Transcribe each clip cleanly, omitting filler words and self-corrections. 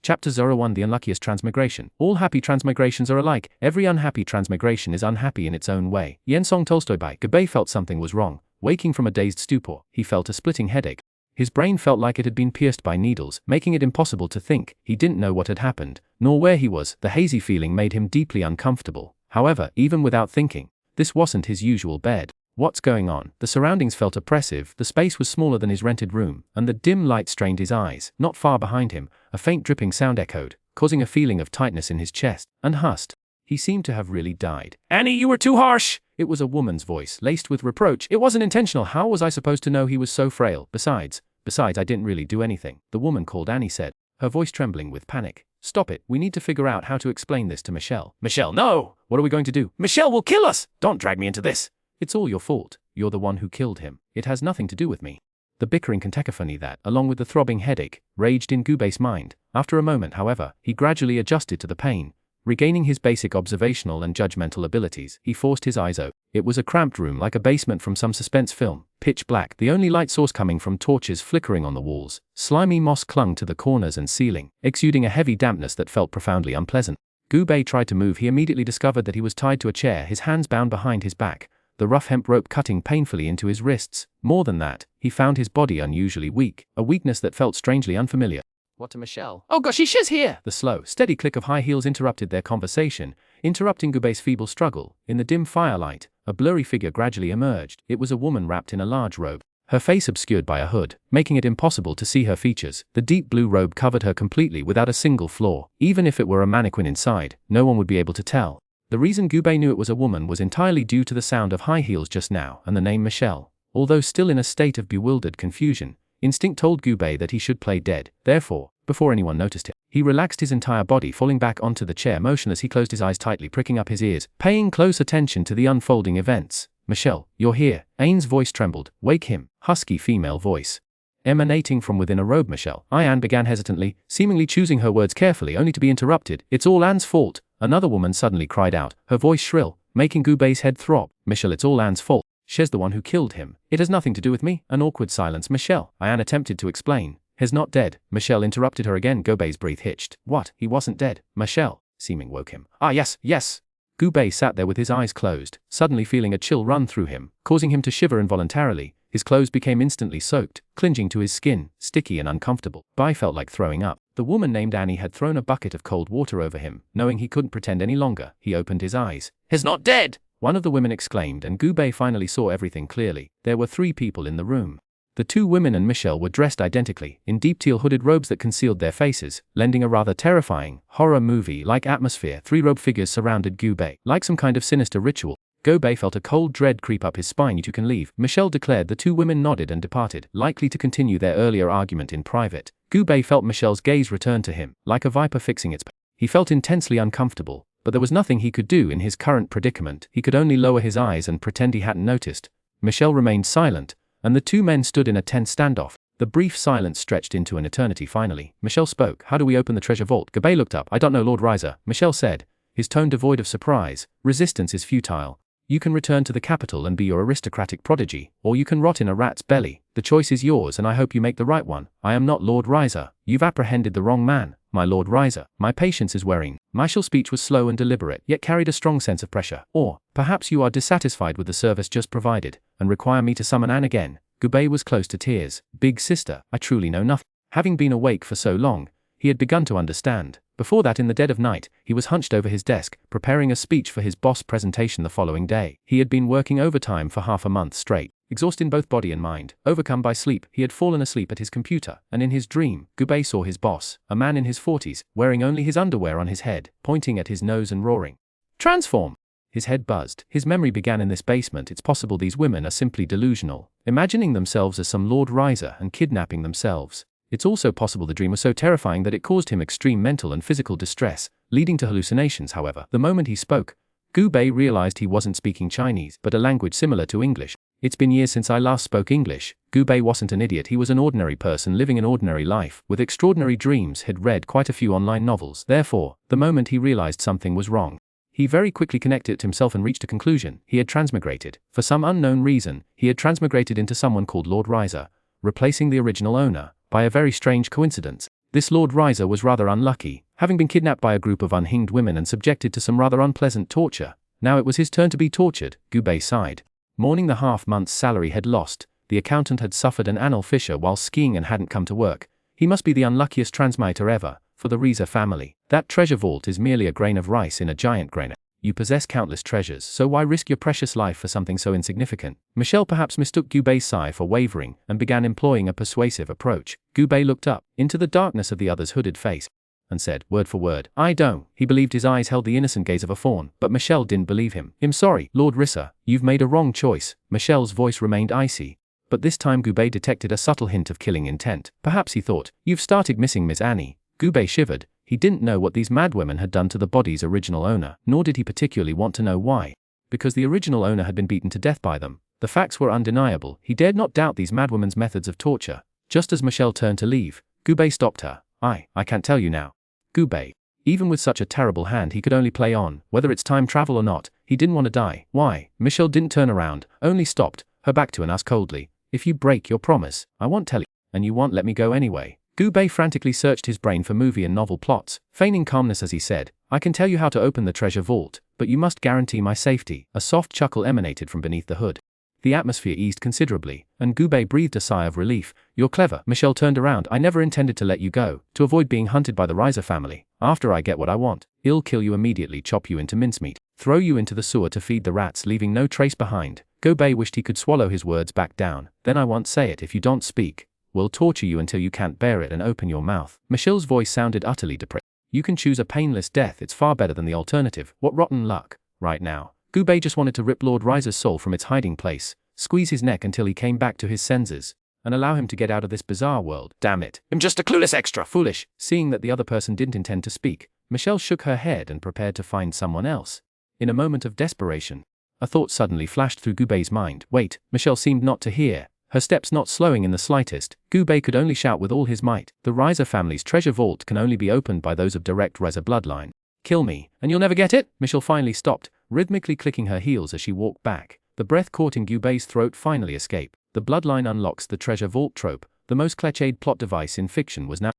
Chapter 01 The Unluckiest Transmigration. All happy transmigrations are alike. Every unhappy transmigration is unhappy in its own way. Yensong Tolstoy. By Gubei felt something was wrong. Waking from a dazed stupor, he felt a splitting headache. His brain felt like it had been pierced by needles, making it impossible to think. He didn't know what had happened, nor where he was. The hazy feeling made him deeply uncomfortable. However, even without thinking, this wasn't his usual bed. What's going on? The surroundings felt oppressive. The space was smaller than his rented room, and the dim light strained his eyes. Not far behind him, a faint dripping sound echoed, causing a feeling of tightness in his chest. Unhussed. He seemed to have really died. "Annie, you were too harsh!" It was a woman's voice, laced with reproach. "It wasn't intentional. How was I supposed to know he was so frail? Besides, I didn't really do anything," the woman called Annie said, her voice trembling with panic. "Stop it. We need to figure out how to explain this to Michelle." "Michelle, no! What are we going to do? Michelle will kill us! Don't drag me into this!" "It's all your fault. You're the one who killed him. It has nothing to do with me." The bickering cacophony that, along with the throbbing headache, raged in Gubei's mind. After a moment, however, he gradually adjusted to the pain. Regaining his basic observational and judgmental abilities, he forced his eyes open. It was a cramped room like a basement from some suspense film, pitch black, the only light source coming from torches flickering on the walls. Slimy moss clung to the corners and ceiling, exuding a heavy dampness that felt profoundly unpleasant. Gubei tried to move. He immediately discovered that he was tied to a chair, his hands bound behind his back, the rough hemp rope cutting painfully into his wrists. More than that, he found his body unusually weak, a weakness that felt strangely unfamiliar. "What to Michelle?" "Oh gosh, she's here!" The slow, steady click of high heels interrupted their conversation, interrupting Gubei's feeble struggle. In the dim firelight, a blurry figure gradually emerged. It was a woman wrapped in a large robe, her face obscured by a hood, making it impossible to see her features. The deep blue robe covered her completely without a single flaw. Even if it were a mannequin inside, no one would be able to tell. The reason Gubei knew it was a woman was entirely due to the sound of high heels just now and the name Michelle. Although still in a state of bewildered confusion, instinct told Gubei that he should play dead. Therefore, before anyone noticed him, he relaxed his entire body, falling back onto the chair. Motionless, he closed his eyes tightly, pricking up his ears, paying close attention to the unfolding events. "Michelle, you're here." Ain's voice trembled. "Wake him." Husky female voice, emanating from within a robe. "Michelle." Anne began hesitantly, seemingly choosing her words carefully, only to be interrupted. "It's all Anne's fault," another woman suddenly cried out, her voice shrill, making Gubei's head throb. "Michelle, it's all Anne's fault. She's the one who killed him. It has nothing to do with me." An awkward silence. "Michelle," Anne attempted to explain. "He's not dead." Michelle interrupted her again. Gubei's breath hitched. "What? He wasn't dead?" Michelle, seeming woke him. "Ah, yes. Gubei sat there with his eyes closed, suddenly feeling a chill run through him, causing him to shiver involuntarily. His clothes became instantly soaked, clinging to his skin, sticky and uncomfortable. Bai felt like throwing up. The woman named Annie had thrown a bucket of cold water over him. Knowing he couldn't pretend any longer, he opened his eyes. "He's not dead!" one of the women exclaimed, and Gubei finally saw everything clearly. There were 3 people in the room. The 2 women and Michelle were dressed identically, in deep teal hooded robes that concealed their faces, lending a rather terrifying, horror movie-like atmosphere. 3 robed figures surrounded Gubei, like some kind of sinister ritual. Gubei felt a cold dread creep up his spine. "You can leave," Michelle declared. The 2 women nodded and departed, likely to continue their earlier argument in private. Gubei felt Michelle's gaze return to him, like a viper fixing its prey. He felt intensely uncomfortable, but there was nothing he could do in his current predicament. He could only lower his eyes and pretend he hadn't noticed. Michelle remained silent, and the 2 men stood in a tense standoff. The brief silence stretched into an eternity. Finally, Michelle spoke. "How do we open the treasure vault?" Gubei looked up. "I don't know, Lord Riser," Michelle said, his tone devoid of surprise. "Resistance is futile. You can return to the capital and be your aristocratic prodigy, or you can rot in a rat's belly. The choice is yours, and I hope you make the right one." "I am not Lord Riser. You've apprehended the wrong man, my Lord Riser. My patience is wearing." Michelle's speech was slow and deliberate, yet carried a strong sense of pressure. "Or, perhaps you are dissatisfied with the service just provided, and require me to summon Anne again." Gubei was close to tears. "Big sister, I truly know nothing." Having been awake for so long, he had begun to understand. Before that, in the dead of night, he was hunched over his desk, preparing a speech for his boss presentation the following day. He had been working overtime for half a month straight, exhausted in both body and mind. Overcome by sleep, he had fallen asleep at his computer, and in his dream, Gubei saw his boss, a man in his 40s, wearing only his underwear on his head, pointing at his nose and roaring, "Transform!" His head buzzed. His memory began in this basement. It's possible these women are simply delusional, imagining themselves as some Lord Riser and kidnapping themselves. It's also possible the dream was so terrifying that it caused him extreme mental and physical distress, leading to hallucinations. However, the moment he spoke, Gubei realized he wasn't speaking Chinese, but a language similar to English. "It's been years since I last spoke English." Gubei wasn't an idiot. He was an ordinary person living an ordinary life, with extraordinary dreams. Had read quite a few online novels. Therefore, the moment he realized something was wrong, he very quickly connected it to himself and reached a conclusion. He had transmigrated. For some unknown reason, he had transmigrated into someone called Lord Riser, replacing the original owner. By a very strange coincidence, This Lord Riser was rather unlucky, having been kidnapped by a group of unhinged women and subjected to some rather unpleasant torture. Now it was his turn to be tortured, Gubei sighed. Mourning the half-month's salary had lost, the accountant had suffered an anal fissure while skiing and hadn't come to work. He must be the unluckiest transmitter ever, for the Riser family. That treasure vault is merely a grain of rice in a giant grain. You possess countless treasures, so why risk your precious life for something so insignificant? Michelle perhaps mistook Gubei's sigh for wavering, and began employing a persuasive approach. Gubei looked up, into the darkness of the other's hooded face, and said, word for word, I don't. He believed his eyes held the innocent gaze of a fawn, but Michelle didn't believe him. I'm sorry, Lord Riser, you've made a wrong choice. Michelle's voice remained icy, but this time Gubei detected a subtle hint of killing intent. Perhaps he thought, you've started missing Miss Annie. Gubei shivered. He didn't know what these madwomen had done to the body's original owner, nor did he particularly want to know why. Because the original owner had been beaten to death by them. The facts were undeniable. He dared not doubt these madwomen's methods of torture. Just as Michelle turned to leave, Gubei stopped her. I can't tell you now. Gubei. Even with such a terrible hand he could only play on, whether it's time travel or not. He didn't want to die. Why? Michelle didn't turn around, only stopped, her back to and asked coldly, if you break your promise, I won't tell you, and you won't let me go anyway. Gubei frantically searched his brain for movie and novel plots, feigning calmness as he said, I can tell you how to open the treasure vault, but you must guarantee my safety. A soft chuckle emanated from beneath the hood. The atmosphere eased considerably, and Gubei breathed a sigh of relief. You're clever. Michelle turned around. I never intended to let you go, to avoid being hunted by the Riser family. After I get what I want, I'll kill you immediately, chop you into mincemeat, throw you into the sewer to feed the rats, leaving no trace behind. Gubei wished he could swallow his words back down. Then I won't say it if you don't speak. We'll torture you until you can't bear it and open your mouth. Michelle's voice sounded utterly depressed. You can choose a painless death. It's far better than the alternative. What rotten luck. Right now, Gubei just wanted to rip Lord Riser's soul from its hiding place, squeeze his neck until he came back to his senses, and allow him to get out of this bizarre world. Damn it. I'm just a clueless extra. Foolish. Seeing that the other person didn't intend to speak, Michelle shook her head and prepared to find someone else. In a moment of desperation, a thought suddenly flashed through Gubei's mind. Wait. Michelle seemed not to hear, her steps not slowing in the slightest. Gubei could only shout with all his might. The Riser family's treasure vault can only be opened by those of direct Riser bloodline. Kill me, and you'll never get it? Michelle finally stopped, rhythmically clicking her heels as she walked back. The breath caught in Gubei's throat finally escaped. The bloodline unlocks the treasure vault trope. The most cliched plot device in fiction was now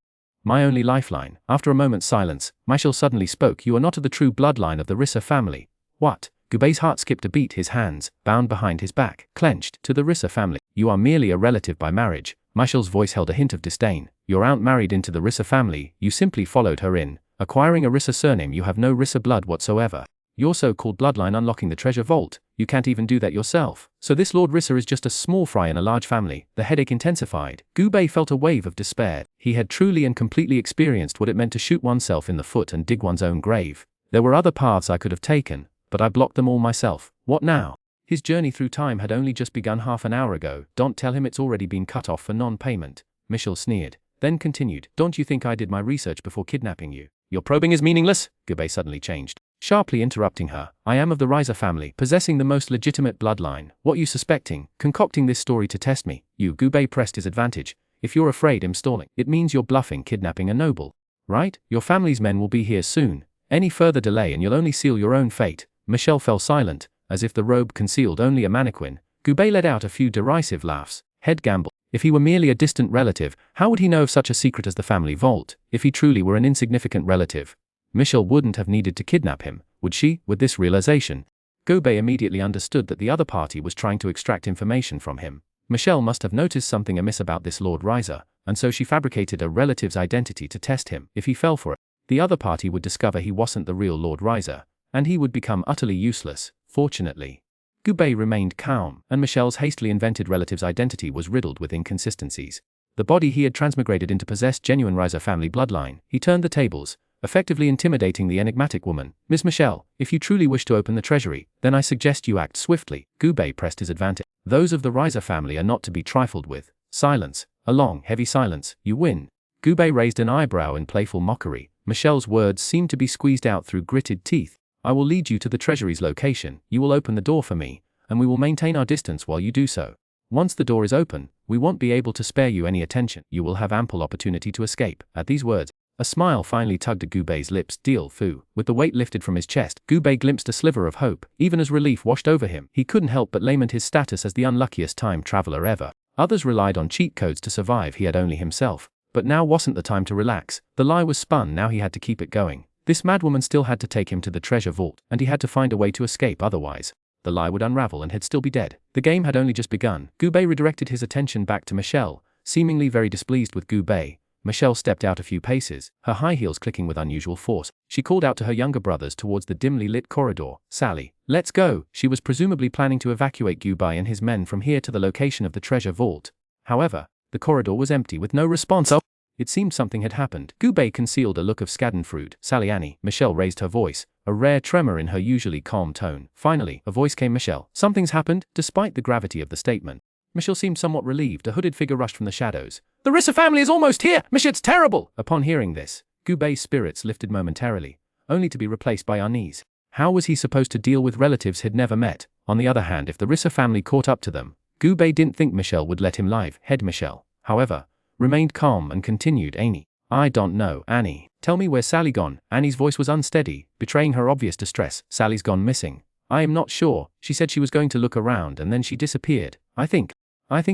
my only lifeline. After a moment's silence, Michelle suddenly spoke. You are not of the true bloodline of the Riser family. What? Gubei's heart skipped a beat. His hands, bound behind his back, clenched. To the Riser family. You are merely a relative by marriage. Michelle's voice held a hint of disdain. Your aunt married into the Riser family. You simply followed her in. Acquiring a Riser surname, you have no Riser blood whatsoever. Your so-called bloodline unlocking the treasure vault, you can't even do that yourself. So this Lord Riser is just a small fry in a large family. The headache intensified. Gubei felt a wave of despair. He had truly and completely experienced what it meant to shoot oneself in the foot and dig one's own grave. There were other paths I could have taken, but I blocked them all myself. What now? His journey through time had only just begun half an hour ago. Don't tell him it's already been cut off for non-payment. Michelle sneered, then continued. Don't you think I did my research before kidnapping you? Your probing is meaningless. Gubei suddenly changed, sharply interrupting her. I am of the Riser family, possessing the most legitimate bloodline. What you suspecting? Concocting this story to test me? You. Gubei pressed his advantage. If you're afraid I'm stalling, it means you're bluffing, kidnapping a noble. Right? Your family's men will be here soon. Any further delay and you'll only seal your own fate. Michelle fell silent, as if the robe concealed only a mannequin. Gubei let out a few derisive laughs. Head gamble. If he were merely a distant relative, how would he know of such a secret as the family vault? If he truly were an insignificant relative, Michelle wouldn't have needed to kidnap him, would she? With this realization, Gubei immediately understood that the other party was trying to extract information from him. Michelle must have noticed something amiss about this Lord Riser, and so she fabricated a relative's identity to test him. If he fell for it, the other party would discover he wasn't the real Lord Riser, and he would become utterly useless. Fortunately, Gubei remained calm, and Michelle's hastily invented relative's identity was riddled with inconsistencies. The body he had transmigrated into possessed genuine Riser family bloodline. He turned the tables, effectively intimidating the enigmatic woman. Miss Michelle, if you truly wish to open the treasury, then I suggest you act swiftly. Gubei pressed his advantage. Those of the Riser family are not to be trifled with. Silence. A long, heavy silence. You win. Gubei raised an eyebrow in playful mockery. Michelle's words seemed to be squeezed out through gritted teeth. I will lead you to the treasury's location. You will open the door for me, and we will maintain our distance while you do so. Once the door is open, we won't be able to spare you any attention. You will have ample opportunity to escape. At these words, a smile finally tugged at Gubei's lips. Deal, Fu. With the weight lifted from his chest, Gubei glimpsed a sliver of hope. Even as relief washed over him, he couldn't help but lament his status as the unluckiest time traveler ever. Others relied on cheat codes to survive, he had only himself. But now wasn't the time to relax. The lie was spun, now he had to keep it going. This madwoman still had to take him to the treasure vault, and he had to find a way to escape, otherwise the lie would unravel and he'd still be dead. The game had only just begun. Gubei redirected his attention back to Michelle, seemingly very displeased with Gubei. Michelle stepped out a few paces, her high heels clicking with unusual force. She called out to her younger brothers towards the dimly lit corridor. Sally, let's go. She was presumably planning to evacuate Gubei and his men from here to the location of the treasure vault. However, the corridor was empty with no response. It seemed something had happened. Gubei concealed a look of schadenfreude. Sally Annie. Michelle raised her voice, a rare tremor in her usually calm tone. Finally, a voice came. Michelle. Something's happened. Despite the gravity of the statement, Michelle seemed somewhat relieved. A hooded figure rushed from the shadows. The Rissa family is almost here! Michelle, it's terrible! Upon hearing this, Gubei's spirits lifted momentarily, only to be replaced by unease. How was he supposed to deal with relatives he'd never met? On the other hand, if the Rissa family caught up to them, Gubei didn't think Michelle would let him live. Head Michelle, however, remained calm and continued. Annie. I don't know, Annie. Tell me, where's Sally gone? Annie's voice was unsteady, betraying her obvious distress. Sally's gone missing. I am not sure. She said she was going to look around and then she disappeared. I think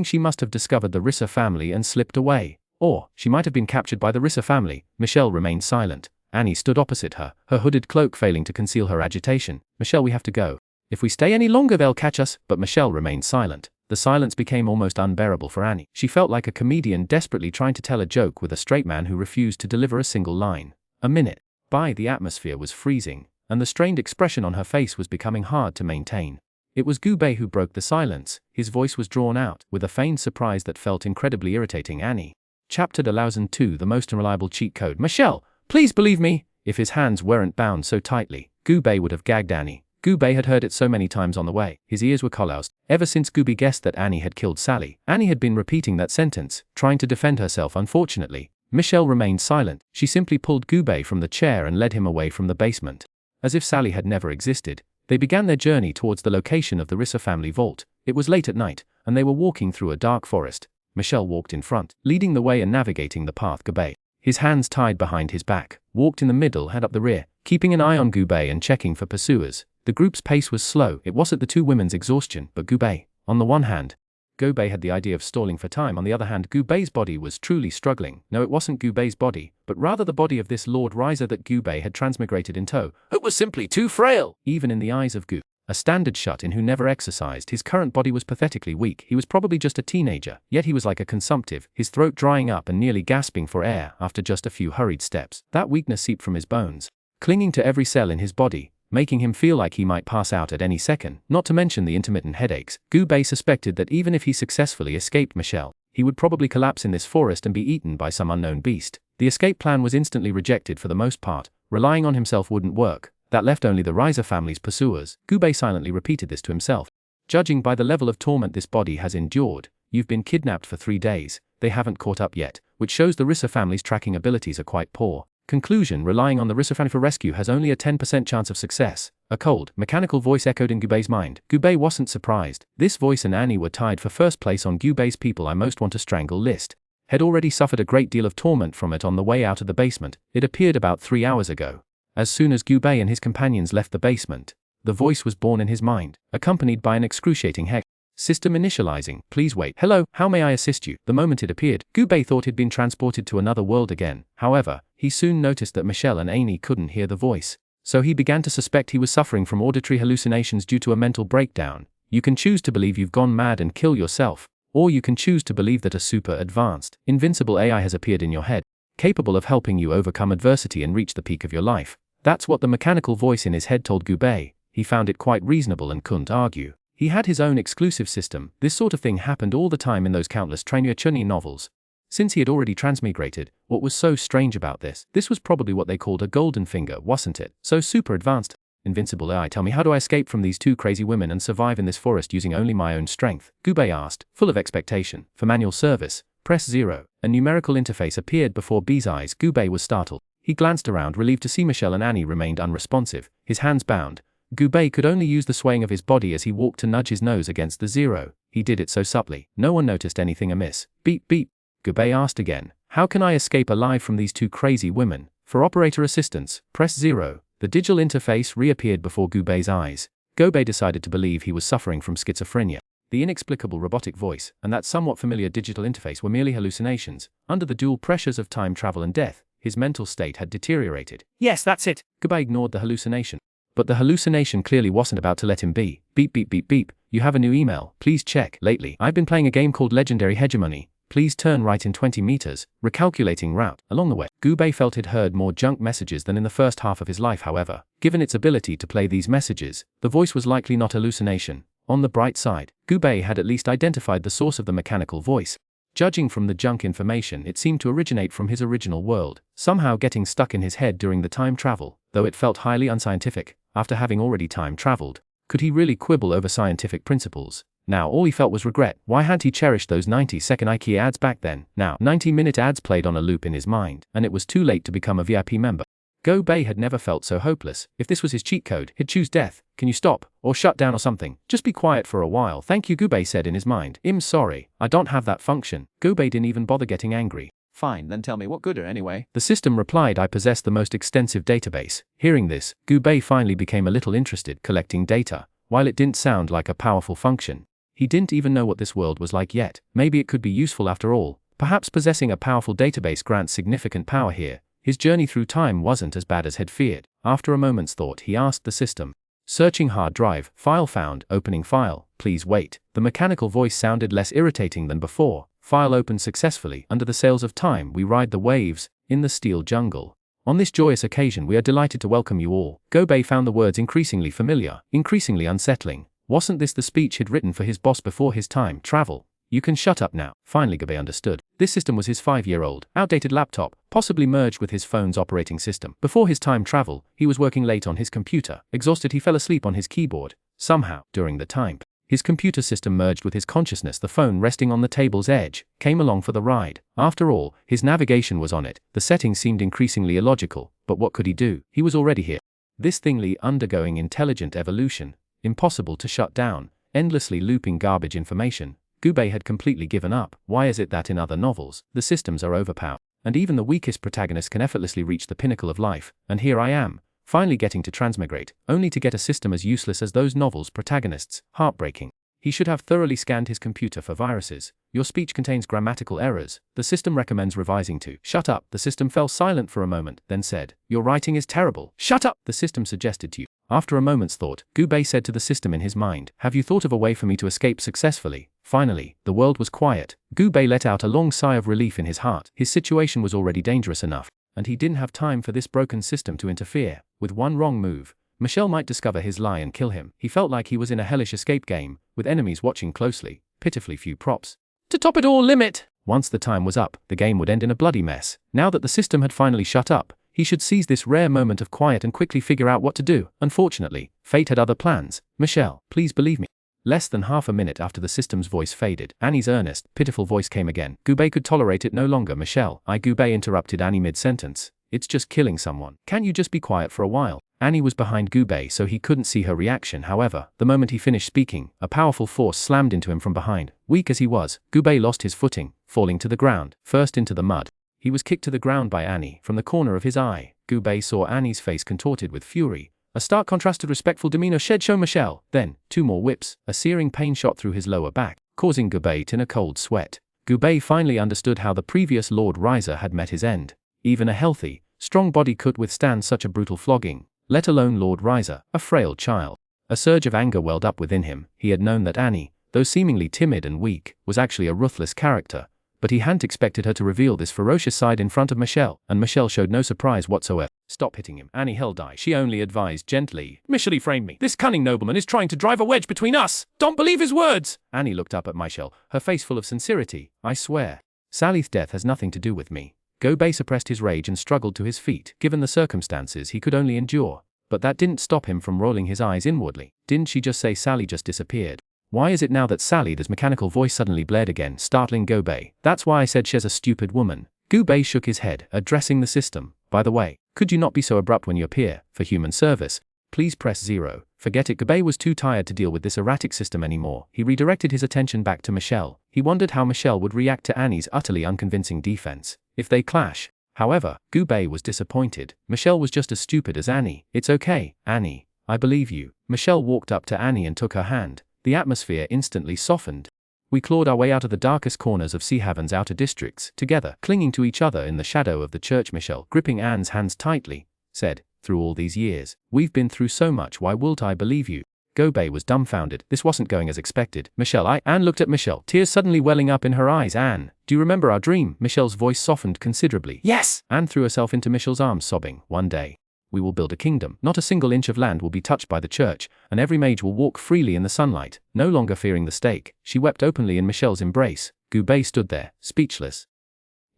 she must have discovered the Rissa family and slipped away. Or, she might have been captured by the Rissa family. Michelle remained silent. Annie stood opposite her, her hooded cloak failing to conceal her agitation. Michelle, we have to go. If we stay any longer they'll catch us. But Michelle remained silent. The silence became almost unbearable for Annie. She felt like a comedian desperately trying to tell a joke with a straight man who refused to deliver a single line. A minute by, the atmosphere was freezing, and the strained expression on her face was becoming hard to maintain. It was Gubei who broke the silence. His voice was drawn out, with a feigned surprise that felt incredibly irritating. Annie. Chapter 1002, the most unreliable cheat code. Michelle, please believe me. If his hands weren't bound so tightly, Gubei would have gagged Annie. Gubei had heard it so many times on the way. His ears were collapsed. Ever since Gubei guessed that Annie had killed Sally, Annie had been repeating that sentence, trying to defend herself. Unfortunately, Michelle remained silent. She simply pulled Gubei from the chair and led him away from the basement. As if Sally had never existed, they began their journey towards the location of the Rissa family vault. It was late at night, and they were walking through a dark forest. Michelle walked in front, leading the way and navigating the path. Gubei, his hands tied behind his back, walked in the middle and up the rear, keeping an eye on Gubei and checking for pursuers. The group's pace was slow. It wasn't the two women's exhaustion, but Gubei. On the one hand, Gubei had the idea of stalling for time. On the other hand, Gubei's body was truly struggling. No, it wasn't Gubei's body, but rather the body of this Lord Riser that Gubei had transmigrated in tow. It was simply too frail. Even in the eyes of Gu, a standard shut-in who never exercised, his current body was pathetically weak. He was probably just a teenager, yet he was like a consumptive, his throat drying up and nearly gasping for air after just a few hurried steps. That weakness seeped from his bones, clinging to every cell in his body, making him feel like he might pass out at any second, not to mention the intermittent headaches. Gubei suspected that even if he successfully escaped Michelle, he would probably collapse in this forest and be eaten by some unknown beast. The escape plan was instantly rejected for the most part. Relying on himself wouldn't work. That left only the Riser family's pursuers. Gubei silently repeated this to himself. Judging by the level of torment this body has endured, you've been kidnapped for 3 days. They haven't caught up yet, which shows the Rissa family's tracking abilities are quite poor. Conclusion, relying on the Rissa family for rescue has only a 10% chance of success. A cold, mechanical voice echoed in Gubei's mind. Gubei wasn't surprised. This voice and Annie were tied for first place on Gubei's people I most want to strangle list. Had already suffered a great deal of torment from it on the way out of the basement. It appeared about 3 hours ago. As soon as Gubei and his companions left the basement, the voice was born in his mind, accompanied by an excruciating hex. System initializing. Please wait. Hello, how may I assist you? The moment it appeared, Gubei thought he'd been transported to another world again. However, he soon noticed that Michelle and Annie couldn't hear the voice. So he began to suspect he was suffering from auditory hallucinations due to a mental breakdown. You can choose to believe you've gone mad and kill yourself, or you can choose to believe that a super advanced, invincible AI has appeared in your head, capable of helping you overcome adversity and reach the peak of your life. That's what the mechanical voice in his head told Gubei. He found it quite reasonable and couldn't argue. He had his own exclusive system. This sort of thing happened all the time in those countless Trainua Chunni novels. Since he had already transmigrated, what was so strange about this? This was probably what they called a golden finger, wasn't it? So super advanced. Invincible AI, tell me, how do I escape from these two crazy women and survive in this forest using only my own strength? Gubei asked, full of expectation. For manual service, press 0. A numerical interface appeared before B's eyes. Gubei was startled. He glanced around, relieved to see Michelle and Annie remained unresponsive, his hands bound. Gubei could only use the swaying of his body as he walked to nudge his nose against the 0. He did it so subtly, no one noticed anything amiss. Beep beep. Gubei asked again. How can I escape alive from these two crazy women? For operator assistance, press 0. The digital interface reappeared before Gubei's eyes. Gubei decided to believe he was suffering from schizophrenia. The inexplicable robotic voice and that somewhat familiar digital interface were merely hallucinations. Under the dual pressures of time travel and death, his mental state had deteriorated. Yes, that's it. Gubei ignored the hallucination. But the hallucination clearly wasn't about to let him be. Beep beep beep beep. You have a new email. Please check. Lately, I've been playing a game called Legendary Hegemony. Please turn right in 20 meters, recalculating route. Along the way, Gubei felt he'd heard more junk messages than in the first half of his life. However, given its ability to play these messages, the voice was likely not hallucination. On the bright side, Gubei had at least identified the source of the mechanical voice. Judging from the junk information, it seemed to originate from his original world, somehow getting stuck in his head during the time travel, though it felt highly unscientific. After having already time traveled, could he really quibble over scientific principles? Now all he felt was regret. Why hadn't he cherished those 90-second IKEA ads back then? Now, 90-minute ads played on a loop in his mind, and it was too late to become a VIP member. Gubei had never felt so hopeless. If this was his cheat code, he'd choose death. Can you stop? Or shut down or something? Just be quiet for a while. Thank you, Gubei said in his mind. I'm sorry, I don't have that function. Gubei didn't even bother getting angry. Fine, then tell me what good anyway. The system replied, I possess the most extensive database. Hearing this, Gubei finally became a little interested, collecting data. While it didn't sound like a powerful function, he didn't even know what this world was like yet. Maybe it could be useful after all. Perhaps possessing a powerful database grants significant power here. His journey through time wasn't as bad as he'd feared. After a moment's thought, he asked the system. Searching hard drive, file found, opening file, please wait. The mechanical voice sounded less irritating than before. File opened successfully. Under the sails of time, we ride the waves, in the steel jungle. On this joyous occasion, we are delighted to welcome you all. Gubei found the words increasingly familiar, increasingly unsettling. Wasn't this the speech he'd written for his boss before his time travel? You can shut up now. Finally, Gubei understood. This system was his 5-year-old, outdated laptop, possibly merged with his phone's operating system. Before his time travel, he was working late on his computer. Exhausted, he fell asleep on his keyboard. Somehow, during the time, his computer system merged with his consciousness. The phone resting on the table's edge came along for the ride. After all, his navigation was on it. The settings seemed increasingly illogical, but what could he do? He was already here. This thingly undergoing intelligent evolution. Impossible to shut down. Endlessly looping garbage information. Gubei had completely given up. Why is it that in other novels, the systems are overpowered, and even the weakest protagonist can effortlessly reach the pinnacle of life, and here I am, finally getting to transmigrate, only to get a system as useless as those novels' protagonists. Heartbreaking. He should have thoroughly scanned his computer for viruses. Your speech contains grammatical errors. The system recommends revising to. Shut up. The system fell silent for a moment, then said, your writing is terrible. Shut up. The system suggested to you. After a moment's thought, Gubei said to the system in his mind, have you thought of a way for me to escape successfully? Finally, the world was quiet. Gubei let out a long sigh of relief in his heart. His situation was already dangerous enough, and he didn't have time for this broken system to interfere. With one wrong move, Michelle might discover his lie and kill him. He felt like he was in a hellish escape game, with enemies watching closely, pitifully few props. To top it all, limit! Once the time was up, the game would end in a bloody mess. Now that the system had finally shut up, he should seize this rare moment of quiet and quickly figure out what to do. Unfortunately, fate had other plans. Michelle, please believe me. Less than half a minute after the system's voice faded, Annie's earnest, pitiful voice came again. Gubei could tolerate it no longer. Michelle, Gubei interrupted Annie mid-sentence. It's just killing someone. Can't you just be quiet for a while? Annie was behind Gubei, so he couldn't see her reaction. However, the moment he finished speaking, a powerful force slammed into him from behind. Weak as he was, Gubei lost his footing, falling to the ground, first into the mud. He was kicked to the ground by Annie. From the corner of his eye, Gubei saw Annie's face contorted with fury. A stark contrast to respectful demeanor shown Michelle. Then, 2 more whips. A searing pain shot through his lower back, causing Gubei in a cold sweat. Gubei finally understood how the previous Lord Riser had met his end. Even a healthy, strong body could withstand such a brutal flogging, let alone Lord Riser, a frail child. A surge of anger welled up within him. He had known that Annie, though seemingly timid and weak, was actually a ruthless character. But he hadn't expected her to reveal this ferocious side in front of Michelle, and Michelle showed no surprise whatsoever. Stop hitting him. Annie held die. She only advised gently. Michelle framed me. This cunning nobleman is trying to drive a wedge between us. Don't believe his words. Annie looked up at Michelle, her face full of sincerity. I swear. Sally's death has nothing to do with me. Gubei suppressed his rage and struggled to his feet. Given the circumstances, he could only endure. But that didn't stop him from rolling his eyes inwardly. Didn't she just say Sally just disappeared? Why is it now that Sally's mechanical voice suddenly blared again, startling Gubei? That's why I said she's a stupid woman. Gubei shook his head, addressing the system. By the way, could you not be so abrupt when you appear? For human service, please press 0. Forget it. Gubei was too tired to deal with this erratic system anymore. He redirected his attention back to Michelle. He wondered how Michelle would react to Annie's utterly unconvincing defense. If they clash. However, Gubei was disappointed. Michelle was just as stupid as Annie. It's okay, Annie. I believe you. Michelle walked up to Annie and took her hand. The atmosphere instantly softened. We clawed our way out of the darkest corners of Xuanhuan's outer districts, together, clinging to each other in the shadow of the church. Michelle, gripping Anne's hands tightly, said, "Through all these years, we've been through so much, why wouldn't I believe you?" Gobei was dumbfounded. This wasn't going as expected. Anne looked at Michelle, tears suddenly welling up in her eyes. "Anne, do you remember our dream?" Michelle's voice softened considerably. "Yes!" Anne threw herself into Michelle's arms, sobbing. "One day, we will build a kingdom. Not a single inch of land will be touched by the church, and every mage will walk freely in the sunlight, no longer fearing the stake." She wept openly in Michelle's embrace. Gubei stood there, speechless.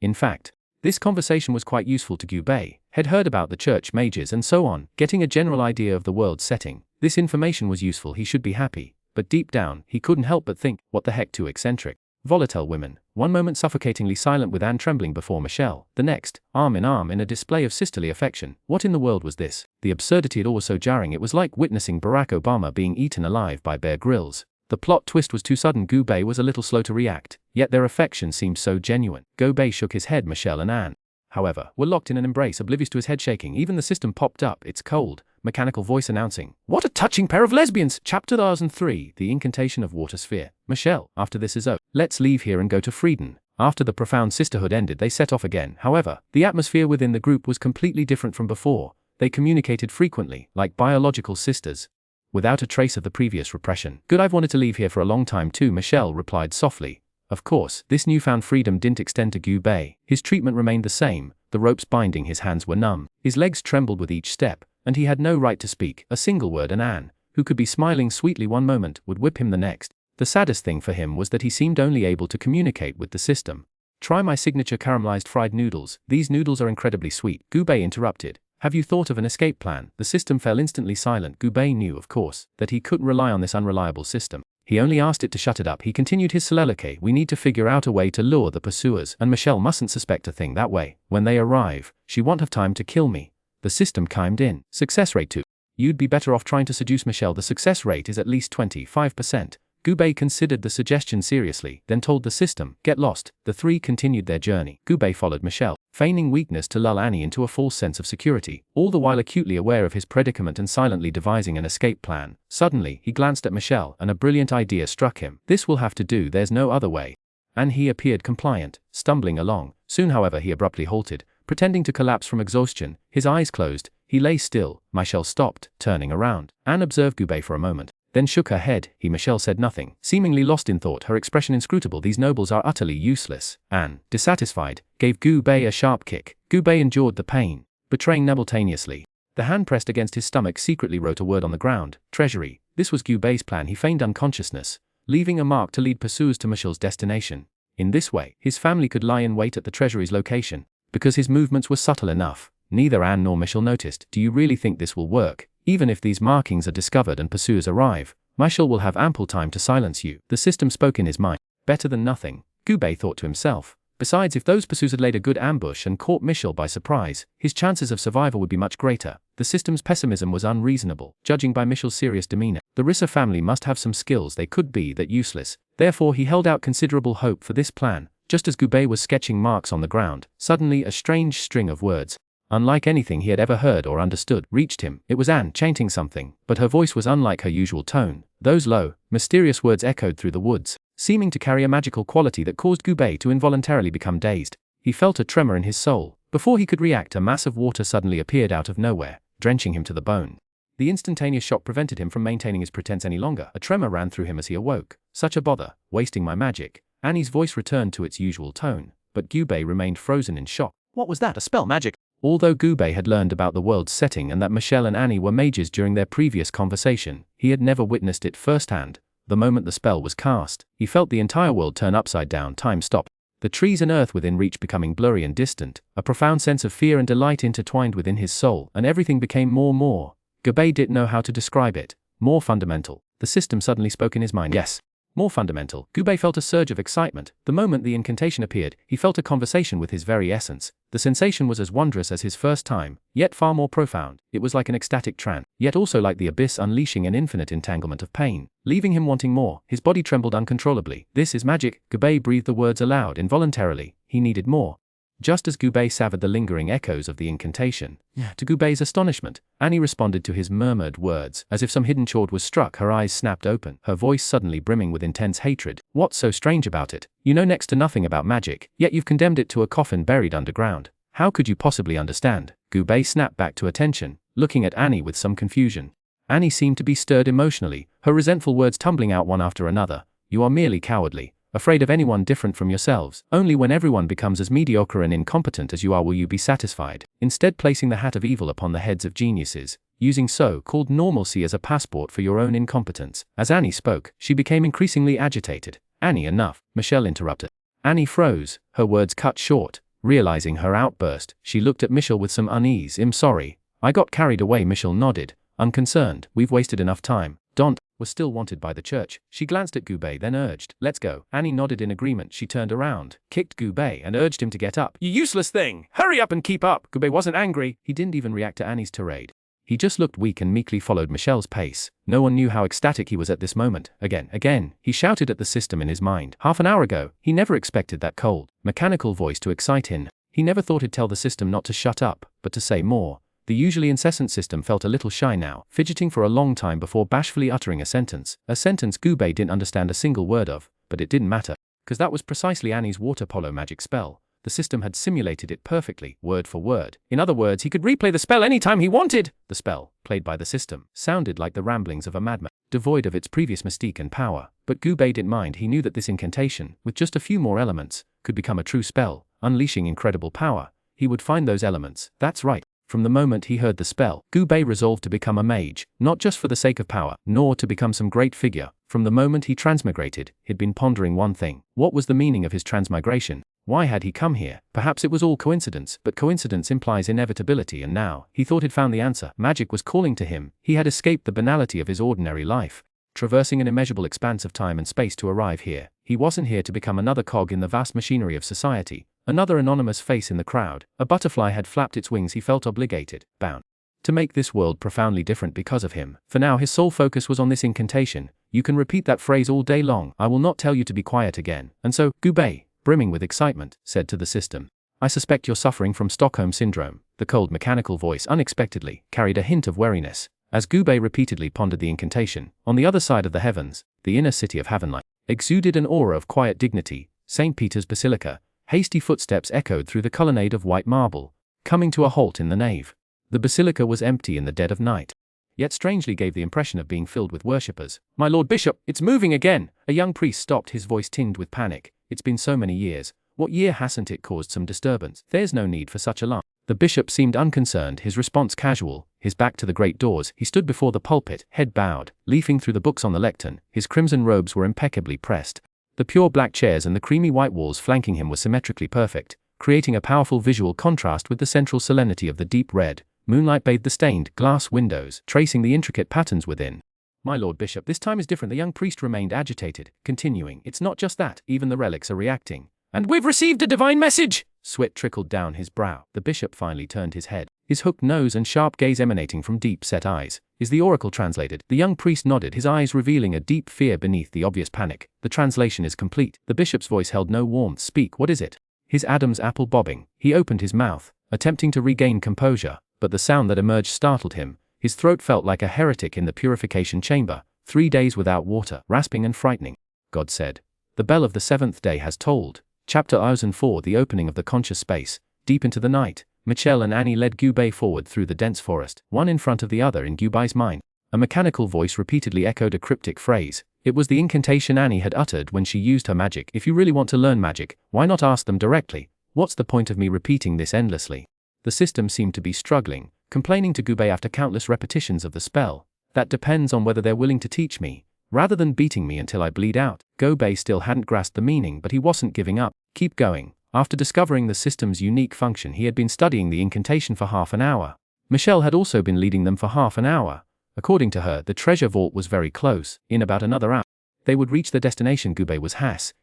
In fact, this conversation was quite useful to Gubei. Had heard about the church, mages and so on, getting a general idea of the world's setting. This information was useful, he should be happy. But deep down, he couldn't help but think, what the heck, too eccentric. Volatile women, one moment suffocatingly silent with Anne trembling before Michelle, the next, arm in a display of sisterly affection. What in the world was this? The absurdity it all was so jarring, it was like witnessing Barack Obama being eaten alive by Bear Grylls. The plot twist was too sudden. Gubei was a little slow to react, yet their affection seemed so genuine. Gubei shook his head. Michelle and Anne, however, were locked in an embrace, oblivious to his head shaking. Even the system popped up, its cold, mechanical voice announcing, "What a touching pair of lesbians!" Chapter 1003, The Incantation of Water Sphere. "Michelle, after this is over, let's leave here and go to Frieden." After the profound sisterhood ended, they set off again. However, the atmosphere within the group was completely different from before. They communicated frequently, like biological sisters, without a trace of the previous repression. "Good, I've wanted to leave here for a long time too," Michelle replied softly. Of course, this newfound freedom didn't extend to Gubei. His treatment remained the same. The ropes binding his hands were numb. His legs trembled with each step, and he had no right to speak a single word, and Anne, who could be smiling sweetly one moment, would whip him the next. The saddest thing for him was that he seemed only able to communicate with the system. "Try my signature caramelized fried noodles. These noodles are incredibly sweet." Gubei interrupted. "Have you thought of an escape plan?" The system fell instantly silent. Gubei knew, of course, that he couldn't rely on this unreliable system. He only asked it to shut it up. He continued his soliloquy. "We need to figure out a way to lure the pursuers, and Michelle mustn't suspect a thing. That way, when they arrive, she won't have time to kill me." The system chimed in. "Success rate 2. You'd be better off trying to seduce Michelle. The success rate is at least 25%. Gubei considered the suggestion seriously, then told the system, "Get lost." The three continued their journey. Gubei followed Michelle, feigning weakness to lull Annie into a false sense of security, all the while acutely aware of his predicament and silently devising an escape plan. Suddenly, he glanced at Michelle, and a brilliant idea struck him. "This will have to do, there's no other way." And he appeared compliant, stumbling along. Soon, however, he abruptly halted, pretending to collapse from exhaustion. His eyes closed. He lay still. Michelle stopped, turning around. Anne observed Gubei for a moment, then shook her head. Michelle said nothing, seemingly lost in thought, her expression inscrutable. "These nobles are utterly useless." Anne, dissatisfied, gave Gubei a sharp kick. Gubei endured the pain, betraying simultaneously. The hand pressed against his stomach secretly wrote a word on the ground: treasury. This was Gubei's plan. He feigned unconsciousness, leaving a mark to lead pursuers to Michelle's destination. In this way, his family could lie in wait at the treasury's location. Because his movements were subtle enough, neither Anne nor Michelle noticed. "Do you really think this will work? Even if these markings are discovered and pursuers arrive, Michelle will have ample time to silence you." The system spoke in his mind. Better than nothing, Gubei thought to himself. Besides, if those pursuers had laid a good ambush and caught Michelle by surprise, his chances of survival would be much greater. The system's pessimism was unreasonable, judging by Michelle's serious demeanor. The Rissa family must have some skills. They could be that useless. Therefore, he held out considerable hope for this plan. Just as Gubei was sketching marks on the ground, suddenly a strange string of words, unlike anything he had ever heard or understood, reached him. It was Anne chanting something, but her voice was unlike her usual tone. Those low, mysterious words echoed through the woods, seeming to carry a magical quality that caused Gubei to involuntarily become dazed. He felt a tremor in his soul. Before he could react, a mass of water suddenly appeared out of nowhere, drenching him to the bone. The instantaneous shock prevented him from maintaining his pretense any longer. A tremor ran through him as he awoke. "Such a bother, wasting my magic." Annie's voice returned to its usual tone, but Gubei remained frozen in shock. "What was that? A spell? Magic?" Although Gubei had learned about the world's setting and that Michelle and Annie were mages during their previous conversation, he had never witnessed it firsthand. The moment the spell was cast, he felt the entire world turn upside down. Time stopped. The trees and earth within reach becoming blurry and distant. A profound sense of fear and delight intertwined within his soul, and everything became more. Gubei didn't know how to describe it. More fundamental. The system suddenly spoke in his mind. Yes. More fundamental. Gubei felt a surge of excitement. The moment the incantation appeared, he felt a conversation with his very essence. The sensation was as wondrous as his first time, yet far more profound. It was like an ecstatic trance, yet also like the abyss unleashing an infinite entanglement of pain, leaving him wanting more. His body trembled uncontrollably. "This is magic." Gubei breathed the words aloud involuntarily. He needed more. just as Gubei savored the lingering echoes of the incantation. To Gubei's astonishment, Annie responded to his murmured words. As if some hidden chord was struck, her eyes snapped open, her voice suddenly brimming with intense hatred. What's so strange about it? You know next to nothing about magic, yet you've condemned it to a coffin buried underground. How could you possibly understand? Gubei snapped back to attention, looking at Annie with some confusion. Annie seemed to be stirred emotionally, her resentful words tumbling out one after another. You are merely cowardly, afraid of anyone different from yourselves. Only when everyone becomes as mediocre and incompetent as you are will you be satisfied. Instead, placing the hat of evil upon the heads of geniuses, using so-called normalcy as a passport for your own incompetence. As Annie spoke, she became increasingly agitated. Annie, enough, Michelle interrupted. Annie froze, her words cut short. Realizing her outburst, she looked at Michelle with some unease. I'm sorry, I got carried away. Michelle nodded, unconcerned. We've wasted enough time. Don't was still wanted by the church. She glanced at Gubei, then urged, let's go. Annie nodded in agreement. She turned around, kicked Gubei, and urged him to get up. You useless thing! Hurry up and keep up! Gubei wasn't angry. He didn't even react to Annie's tirade. He just looked weak and meekly followed Michelle's pace. No one knew how ecstatic he was at this moment. Again, he shouted at the system in his mind. Half an hour ago, he never expected that cold, mechanical voice to excite him. He never thought he'd tell the system not to shut up, but to say more. The usually incessant system felt a little shy now, fidgeting for a long time before bashfully uttering a sentence. A sentence Gubei didn't understand a single word of, but it didn't matter, because that was precisely Annie's water polo magic spell. The system had simulated it perfectly, word for word. In other words, he could replay the spell anytime he wanted. The spell, played by the system, sounded like the ramblings of a madman, devoid of its previous mystique and power. But Gubei didn't mind. He knew that this incantation, with just a few more elements, could become a true spell, unleashing incredible power. He would find those elements. That's right. From the moment he heard the spell, Gubei resolved to become a mage, not just for the sake of power, nor to become some great figure. From the moment he transmigrated, he'd been pondering one thing. What was the meaning of his transmigration? Why had he come here? Perhaps it was all coincidence, but coincidence implies inevitability, and now, he thought he'd found the answer. Magic was calling to him. He had escaped the banality of his ordinary life, traversing an immeasurable expanse of time and space to arrive here. He wasn't here to become another cog in the vast machinery of society, another anonymous face in the crowd. A butterfly had flapped its wings. He felt obligated, bound, to make this world profoundly different because of him. For now his sole focus was on this incantation. You can repeat that phrase all day long. I will not tell you to be quiet again. And so, Gubei, brimming with excitement, said to the system, I suspect you're suffering from Stockholm Syndrome. The cold mechanical voice unexpectedly carried a hint of wariness. As Gubei repeatedly pondered the incantation, on the other side of the heavens, the inner city of Havenlight exuded an aura of quiet dignity. St. Peter's Basilica. Hasty footsteps echoed through the colonnade of white marble, coming to a halt in the nave. The basilica was empty in the dead of night, yet strangely gave the impression of being filled with worshippers. My Lord Bishop, it's moving again! A young priest stopped, his voice tinged with panic. It's been so many years. What year hasn't it caused some disturbance? There's no need for such alarm. The bishop seemed unconcerned, his response casual, his back to the great doors. He stood before the pulpit, head bowed, leafing through the books on the lectern. His crimson robes were impeccably pressed. The pure black chairs and the creamy white walls flanking him were symmetrically perfect, creating a powerful visual contrast with the central solemnity of the deep red. Moonlight bathed the stained glass windows, tracing the intricate patterns within. My Lord Bishop, this time is different. The young priest remained agitated, continuing, it's not just that, even the relics are reacting. And we've received a divine message! Sweat trickled down his brow. The bishop finally turned his head, his hooked nose and sharp gaze emanating from deep-set eyes. Is the oracle translated? The young priest nodded, his eyes revealing a deep fear beneath the obvious panic. The translation is complete. The bishop's voice held no warmth. Speak, what is it? His Adam's apple bobbing, he opened his mouth, attempting to regain composure, but the sound that emerged startled him. His throat felt like a heretic in the purification chamber. 3 days without water, rasping and frightening. God said, the bell of the 7th day has tolled. Chapter 4. The opening of the conscious space. Deep into the night, Michelle and Annie led Gubei forward through the dense forest, one in front of the other. In Gubei's mind, a mechanical voice repeatedly echoed a cryptic phrase. It was the incantation Annie had uttered when she used her magic. If you really want to learn magic, why not ask them directly? What's the point of me repeating this endlessly? The system seemed to be struggling, complaining to Gubei after countless repetitions of the spell. That depends on whether they're willing to teach me, rather than beating me until I bleed out. Gubei still hadn't grasped the meaning, but he wasn't giving up. Keep going. After discovering the system's unique function, he had been studying the incantation for half an hour. Michelle had also been leading them for half an hour. According to her, the treasure vault was very close. In about another hour, they would reach their destination. Gubei was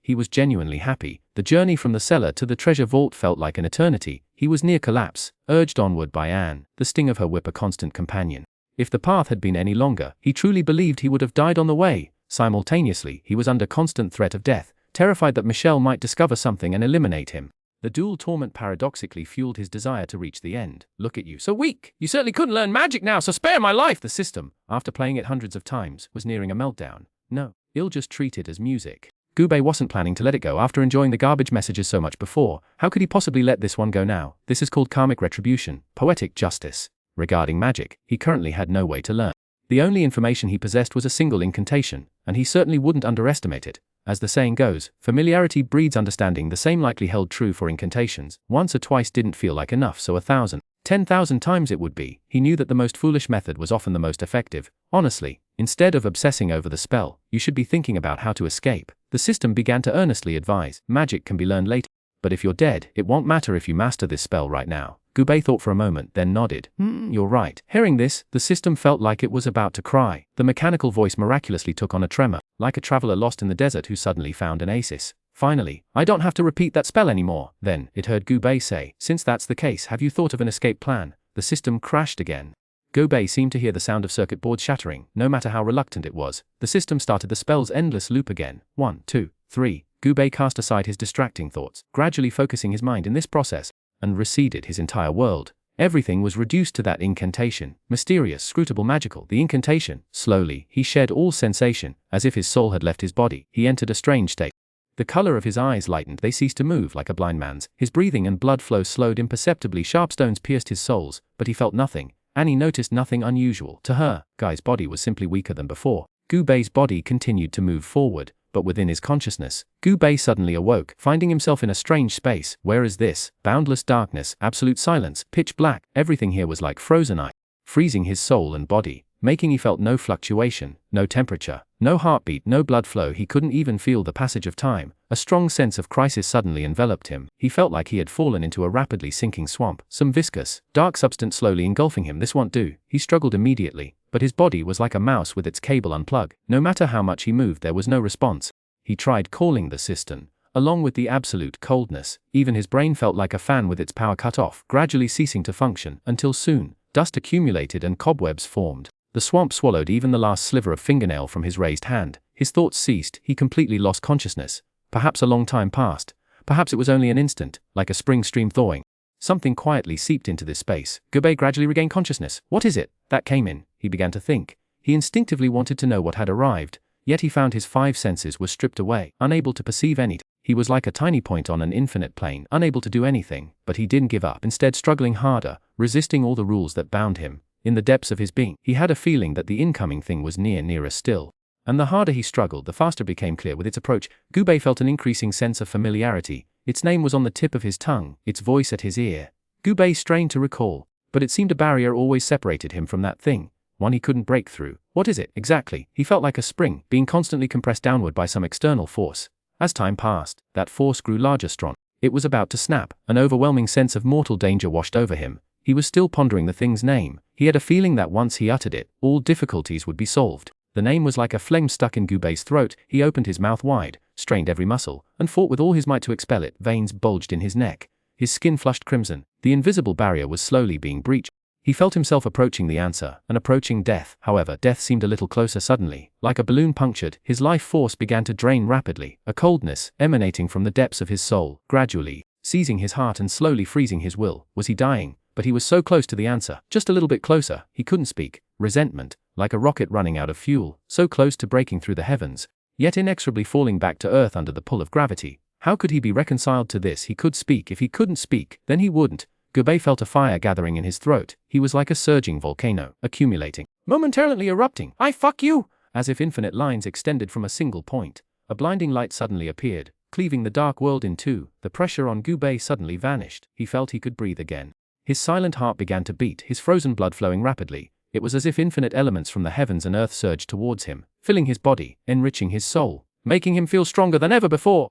he was genuinely happy. The journey from the cellar to the treasure vault felt like an eternity. He was near collapse, urged onward by Anne, the sting of her whip a constant companion. If the path had been any longer, he truly believed he would have died on the way. Simultaneously, he was under constant threat of death, terrified that Michelle might discover something and eliminate him. The dual torment paradoxically fueled his desire to reach the end. Look at you, so weak! You certainly couldn't learn magic now, so spare my life! The system, after playing it hundreds of times, was nearing a meltdown. No, it'll just treat it as music. Gubei wasn't planning to let it go after enjoying the garbage messages so much before. How could he possibly let this one go now? This is called karmic retribution, poetic justice. Regarding magic, he currently had no way to learn. The only information he possessed was a single incantation, and he certainly wouldn't underestimate it. As the saying goes, familiarity breeds understanding. The same likely held true for incantations. Once or twice didn't feel like enough, so 1,000, 10,000 times it would be. He knew that the most foolish method was often the most effective. Honestly, instead of obsessing over the spell, you should be thinking about how to escape. The system began to earnestly advise, magic can be learned later, but if you're dead, it won't matter if you master this spell right now. Gubei thought for a moment, then nodded. You're right. Hearing this, the system felt like it was about to cry. The mechanical voice miraculously took on a tremor, like a traveler lost in the desert who suddenly found an oasis. Finally, I don't have to repeat that spell anymore. Then, it heard Gubei say, since that's the case, have you thought of an escape plan? The system crashed again. Gubei seemed to hear the sound of circuit boards shattering. No matter how reluctant it was, the system started the spell's endless loop again. 1, 2, 3. Gubei cast aside his distracting thoughts, gradually focusing his mind in this process, and receded his entire world. Everything was reduced to that incantation, mysterious, scrutable, magical. The incantation. Slowly, he shed all sensation, as if his soul had left his body. He entered a strange state. The color of his eyes lightened, they ceased to move like a blind man's. His breathing and blood flow slowed imperceptibly. Sharp stones pierced his soles, but he felt nothing. Annie noticed nothing unusual. To her, Guy's body was simply weaker than before. Gubei's body continued to move forward, but within his consciousness, Gubei suddenly awoke, finding himself in a strange space. Where is this? Boundless darkness, absolute silence, pitch black. Everything here was like frozen ice, freezing his soul and body, making he felt no fluctuation, no temperature, no heartbeat, no blood flow. He couldn't even feel the passage of time. A strong sense of crisis suddenly enveloped him. He felt like he had fallen into a rapidly sinking swamp, some viscous, dark substance slowly engulfing him. This won't do. He struggled immediately, but his body was like a mouse with its cable unplugged. No matter how much he moved, there was no response. He tried calling the system. Along with the absolute coldness, even his brain felt like a fan with its power cut off, gradually ceasing to function, until soon, dust accumulated and cobwebs formed. The swamp swallowed even the last sliver of fingernail from his raised hand. His thoughts ceased. He completely lost consciousness. Perhaps a long time passed. Perhaps it was only an instant, like a spring stream thawing. Something quietly seeped into this space. Gubei gradually regained consciousness. What is it that came in? He began to think. He instinctively wanted to know what had arrived, yet he found his 5 senses were stripped away, unable to perceive any. He was like a tiny point on an infinite plane, unable to do anything, but he didn't give up, instead struggling harder, resisting all the rules that bound him. In the depths of his being, he had a feeling that the incoming thing was nearer still. And the harder he struggled, the faster it became clear with its approach. Gubei felt an increasing sense of familiarity. Its name was on the tip of his tongue, its voice at his ear. Gubei strained to recall, but it seemed a barrier always separated him from that thing, one he couldn't break through. What is it, exactly? He felt like a spring, being constantly compressed downward by some external force. As time passed, that force grew larger, strong. It was about to snap. An overwhelming sense of mortal danger washed over him. He was still pondering the thing's name. He had a feeling that once he uttered it, all difficulties would be solved. The name was like a flame stuck in Gubei's throat. He opened his mouth wide, strained every muscle, and fought with all his might to expel it. Veins bulged in his neck. His skin flushed crimson. The invisible barrier was slowly being breached. He felt himself approaching the answer, and approaching death. However, death seemed a little closer suddenly. Like a balloon punctured, his life force began to drain rapidly, a coldness emanating from the depths of his soul, gradually seizing his heart and slowly freezing his will. Was he dying? But he was so close to the answer, just a little bit closer. He couldn't speak. Resentment, like a rocket running out of fuel, so close to breaking through the heavens, yet inexorably falling back to earth under the pull of gravity. How could he be reconciled to this? He could speak. If he couldn't speak, then he wouldn't. Gubei felt a fire gathering in his throat. He was like a surging volcano, accumulating, momentarily erupting. I fuck you! As if infinite lines extended from a single point. A blinding light suddenly appeared, cleaving the dark world in two. The pressure on Gubei suddenly vanished. He felt he could breathe again. His silent heart began to beat, his frozen blood flowing rapidly. It was as if infinite elements from the heavens and earth surged towards him, filling his body, enriching his soul, making him feel stronger than ever before.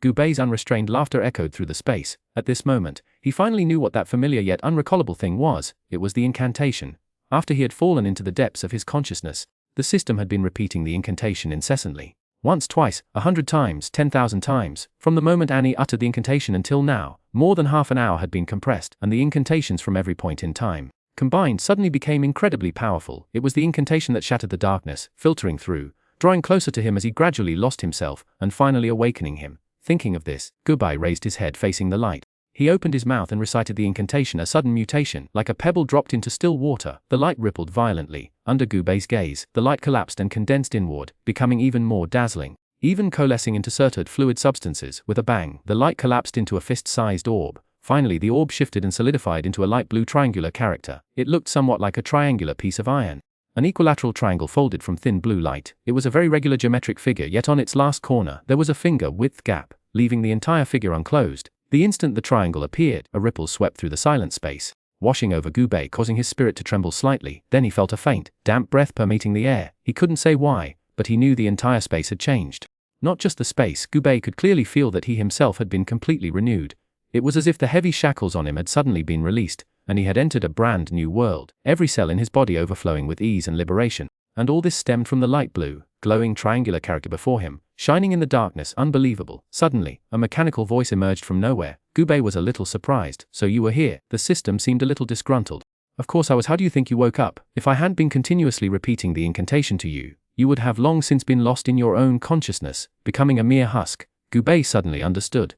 Gubei's unrestrained laughter echoed through the space. At this moment, he finally knew what that familiar yet unrecallable thing was. It was the incantation. After he had fallen into the depths of his consciousness, the system had been repeating the incantation incessantly. Once, twice, 100 times, 10,000 times. From the moment Annie uttered the incantation until now, more than half an hour had been compressed, and the incantations from every point in time, combined, suddenly became incredibly powerful. It was the incantation that shattered the darkness, filtering through, drawing closer to him as he gradually lost himself, and finally awakening him. Thinking of this, Gubei raised his head facing the light. He opened his mouth and recited the incantation, a sudden mutation, like a pebble dropped into still water. The light rippled violently. Under Gubei's gaze, the light collapsed and condensed inward, becoming even more dazzling. Even coalescing into certain fluid substances. With a bang, the light collapsed into a fist-sized orb. Finally, the orb shifted and solidified into a light blue triangular character. It looked somewhat like a triangular piece of iron. An equilateral triangle folded from thin blue light. It was a very regular geometric figure, yet on its last corner, there was a finger-width gap, leaving the entire figure unclosed. The instant the triangle appeared, a ripple swept through the silent space, washing over Gubei, causing his spirit to tremble slightly. Then he felt a faint, damp breath permeating the air. He couldn't say why, but he knew the entire space had changed. Not just the space, Gubei could clearly feel that he himself had been completely renewed. It was as if the heavy shackles on him had suddenly been released, and he had entered a brand new world, every cell in his body overflowing with ease and liberation. And all this stemmed from the light blue, glowing triangular character before him, shining in the darkness. Unbelievable. Suddenly, a mechanical voice emerged from nowhere. Gubei was a little surprised. So you were here. The system seemed a little disgruntled. Of course I was. How do you think you woke up? If I hadn't been continuously repeating the incantation to you, you would have long since been lost in your own consciousness, becoming a mere husk. Gubei suddenly understood.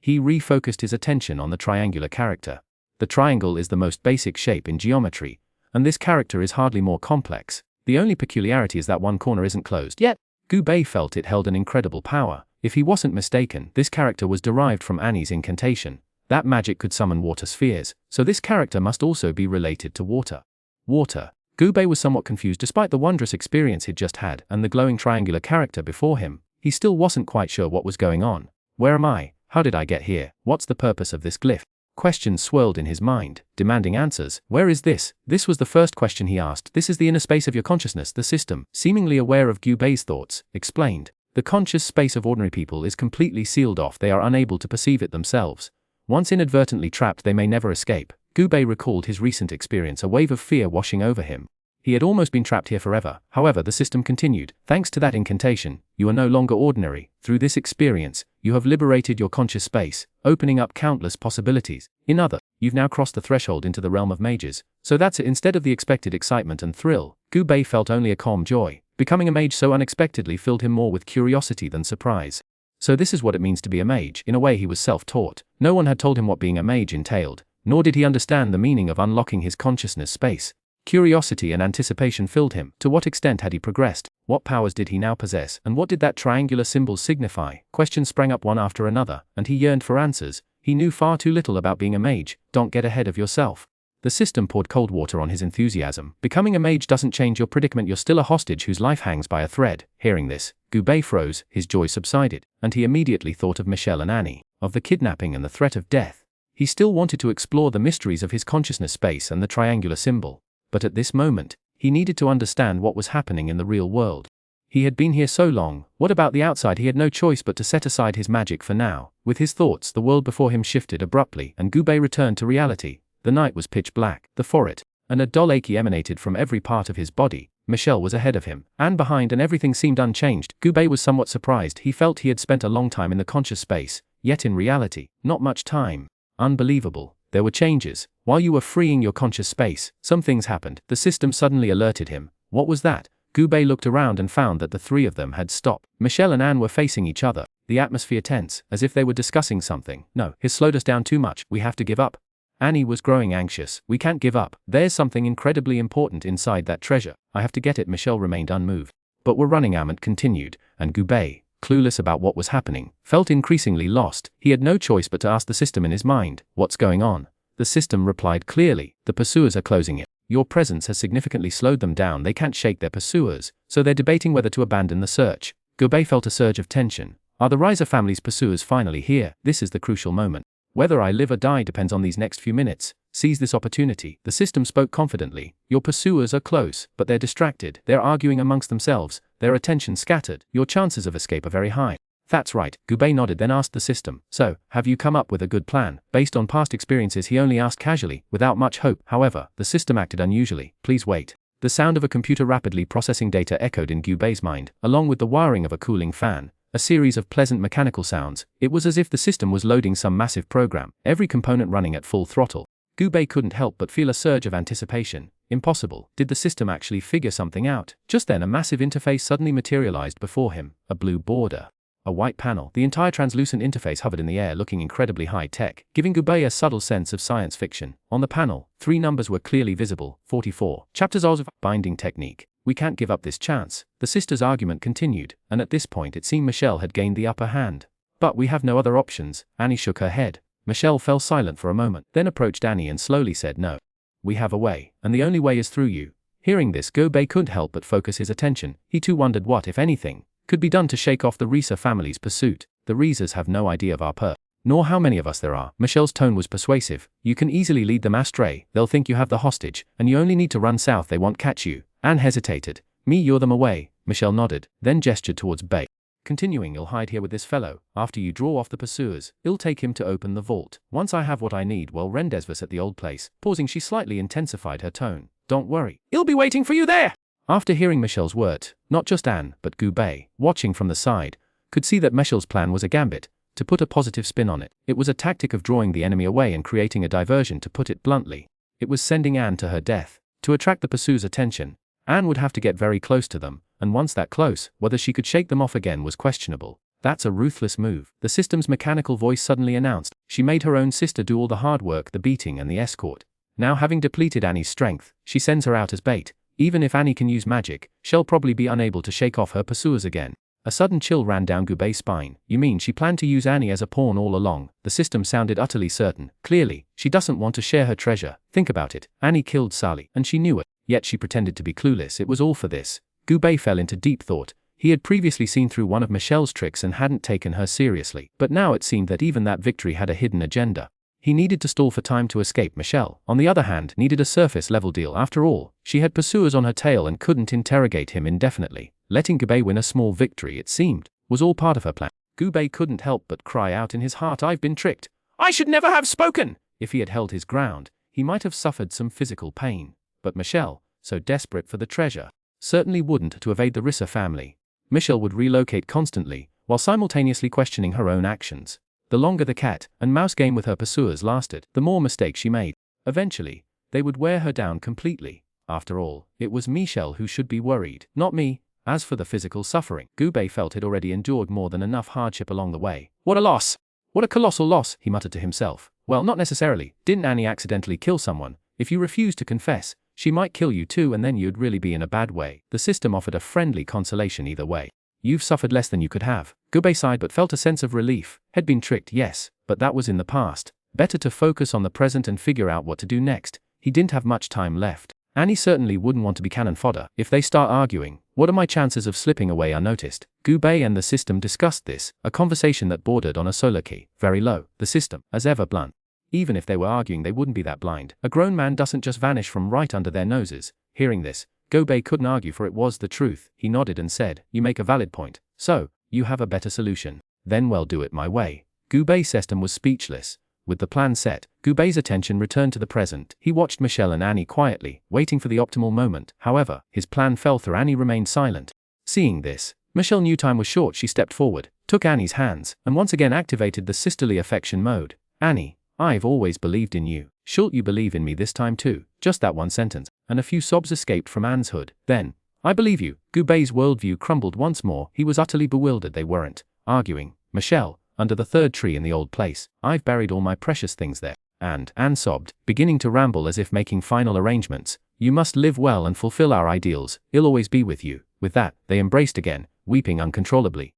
He refocused his attention on the triangular character. The triangle is the most basic shape in geometry, and this character is hardly more complex. The only peculiarity is that one corner isn't closed yet. Gubei felt it held an incredible power. If he wasn't mistaken, this character was derived from Annie's incantation. That magic could summon water spheres, so this character must also be related to water. Water. Gubei was somewhat confused despite the wondrous experience he'd just had and the glowing triangular character before him. He still wasn't quite sure what was going on. Where am I? How did I get here? What's the purpose of this glyph? Questions swirled in his mind, demanding answers. Where is this? This was the first question he asked. This is the inner space of your consciousness. The system, seemingly aware of Gubei's thoughts, explained. The conscious space of ordinary people is completely sealed off. They are unable to perceive it themselves. Once inadvertently trapped, they may never escape. Gubei recalled his recent experience, a wave of fear washing over him. He had almost been trapped here forever. However, the system continued. Thanks to that incantation, you are no longer ordinary. Through this experience, you have liberated your conscious space, opening up countless possibilities. In other, you've now crossed the threshold into the realm of mages. So that's it. Instead of the expected excitement and thrill, Gubei felt only a calm joy. Becoming a mage so unexpectedly filled him more with curiosity than surprise. So this is what it means to be a mage. In a way, he was self-taught. No one had told him what being a mage entailed, nor did he understand the meaning of unlocking his consciousness space. Curiosity and anticipation filled him. To what extent had he progressed? What powers did he now possess? And what did that triangular symbol signify? Questions sprang up one after another, and he yearned for answers. He knew far too little about being a mage. Don't get ahead of yourself. The system poured cold water on his enthusiasm. Becoming a mage doesn't change your predicament. You're still a hostage whose life hangs by a thread. Hearing this, Gubei froze, his joy subsided, and he immediately thought of Michelle and Annie, of the kidnapping and the threat of death. He still wanted to explore the mysteries of his consciousness space and the triangular symbol. But at this moment, he needed to understand what was happening in the real world. He had been here so long. What about the outside? He had no choice but to set aside his magic for now. With his thoughts, the world before him shifted abruptly, and Gubei returned to reality. The night was pitch black. The forehead, and a dull ache emanated from every part of his body. Michelle was ahead of him, and behind, and everything seemed unchanged. Gubei was somewhat surprised. He felt he had spent a long time in the conscious space, yet in reality, not much time. Unbelievable. There were changes. While you were freeing your conscious space, some things happened. The system suddenly alerted him. What was that? Gubei looked around and found that the three of them had stopped. Michelle and Anne were facing each other, the atmosphere tense, as if they were discussing something. No, he's slowed us down too much. We have to give up. Annie was growing anxious. We can't give up. There's something incredibly important inside that treasure. I have to get it. Michelle remained unmoved. But we're running. Ament continued, and Gubei, clueless about what was happening, felt increasingly lost. He had no choice but to ask the system in his mind, what's going on? The system replied clearly, the pursuers are closing in. Your presence has significantly slowed them down. They can't shake their pursuers, so they're debating whether to abandon the search. Gubei felt a surge of tension. Are the Riser family's pursuers finally here? This is the crucial moment. Whether I live or die depends on these next few minutes. Seize this opportunity. The system spoke confidently. Your pursuers are close, but they're distracted. They're arguing amongst themselves, their attention scattered. Your chances of escape are very high. That's right. Gubei nodded, then asked the system, so, have you come up with a good plan? Based on past experiences, he only asked casually, without much hope. However, the system acted unusually. Please wait. The sound of a computer rapidly processing data echoed in Gubei's mind, along with the wiring of a cooling fan. A series of pleasant mechanical sounds. It was as if the system was loading some massive program, every component running at full throttle. Gubei couldn't help but feel a surge of anticipation. Impossible. Did the system actually figure something out? Just then a massive interface suddenly materialized before him, a blue border. A white panel. The entire translucent interface hovered in the air, looking incredibly high-tech, giving Gubei a subtle sense of science fiction. On the panel, 3 numbers were clearly visible, 44. Chapters of binding technique. We can't give up this chance. The sisters' argument continued, and at this point it seemed Michelle had gained the upper hand. But we have no other options. Annie shook her head. Michelle fell silent for a moment, then approached Annie and slowly said no. We have a way, and the only way is through you. Hearing this, Gubei couldn't help but focus his attention. He too wondered what, if anything, could be done to shake off the Risa family's pursuit. The Risas have no idea of our nor how many of us there are. Michelle's tone was persuasive. You can easily lead them astray. They'll think you have the hostage, and you only need to run south. They won't catch you. Anne hesitated. Me lure them away. Michelle nodded, then gestured towards Bay. Continuing, you'll hide here with this fellow. After you draw off the pursuers, you'll take him to open the vault. Once I have what I need, well, Rendezvous at the old place. Pausing, she slightly intensified her tone. Don't worry. He'll be waiting for you there. After hearing Michelle's words, not just Anne, but Gubei, watching from the side, could see that Michelle's plan was a gambit. To put a positive spin on it, it was a tactic of drawing the enemy away and creating a diversion. To put it bluntly, it was sending Anne to her death. To attract the pursuers' attention, Anne would have to get very close to them, and once that close, whether she could shake them off again was questionable. That's a ruthless move. The system's mechanical voice suddenly announced. She made her own sister do all the hard work, the beating and the escort. Now, having depleted Annie's strength, she sends her out as bait. Even if Annie can use magic, she'll probably be unable to shake off her pursuers again. A sudden chill ran down Gubei's spine. You mean she planned to use Annie as a pawn all along? The system sounded utterly certain. Clearly, she doesn't want to share her treasure. Think about it. Annie killed Sally, and she knew it. Yet she pretended to be clueless. It was all for this. Gubei fell into deep thought. He had previously seen through one of Michelle's tricks and hadn't taken her seriously. But now it seemed that even that victory had a hidden agenda. He needed to stall for time to escape. Michelle, on the other hand, needed a surface-level deal. After all, she had pursuers on her tail and couldn't interrogate him indefinitely. Letting Gubei win a small victory, it seemed, was all part of her plan. Gubei couldn't help but cry out in his heart, I've been tricked. I should never have spoken! If he had held his ground, he might have suffered some physical pain. But Michelle, so desperate for the treasure, certainly wouldn't. To evade the Risa family, Michelle would relocate constantly, while simultaneously questioning her own actions. The longer the cat and mouse game with her pursuers lasted, the more mistakes she made. Eventually, they would wear her down completely. After all, it was Michelle who should be worried, not me. As for the physical suffering, Gubei felt he'd already endured more than enough hardship along the way. What a loss! What a colossal loss, he muttered to himself. Well, not necessarily. Didn't Annie accidentally kill someone? If you refuse to confess, she might kill you too, and then you'd really be in a bad way. The system offered a friendly consolation either way. You've suffered less than you could have. Gubei sighed but felt a sense of relief. Had been tricked, yes, but that was in the past. Better to focus on the present and figure out what to do next. He didn't have much time left. Annie certainly wouldn't want to be cannon fodder. If they start arguing, what are my chances of slipping away unnoticed? Gubei and the system discussed this, a conversation that bordered on a soliloquy. Very low. The system, as ever, blunt. Even if they were arguing, they wouldn't be that blind. A grown man doesn't just vanish from right under their noses. Hearing this, Gubei couldn't argue, for it was the truth. He nodded and said, you make a valid point. So, you have a better solution. Then well, do it my way. Gubei's system was speechless. With the plan set, Gubei's attention returned to the present. He watched Michelle and Annie quietly, waiting for the optimal moment. However, his plan fell through. Annie remained silent. Seeing this, Michelle knew time was short. She stepped forward, took Annie's hands, and once again activated the sisterly affection mode. Annie, I've always believed in you. Shouldn't you believe in me this time too? Just that one sentence, and a few sobs escaped from Anne's hood. Then, I believe you. Gubei's worldview crumbled once more. He was utterly bewildered. They weren't arguing. Michelle, under the third tree in the old place. I've buried all my precious things there. And Anne sobbed, beginning to ramble as if making final arrangements. You must live well and fulfill our ideals. I'll always be with you. With that, they embraced again, weeping uncontrollably.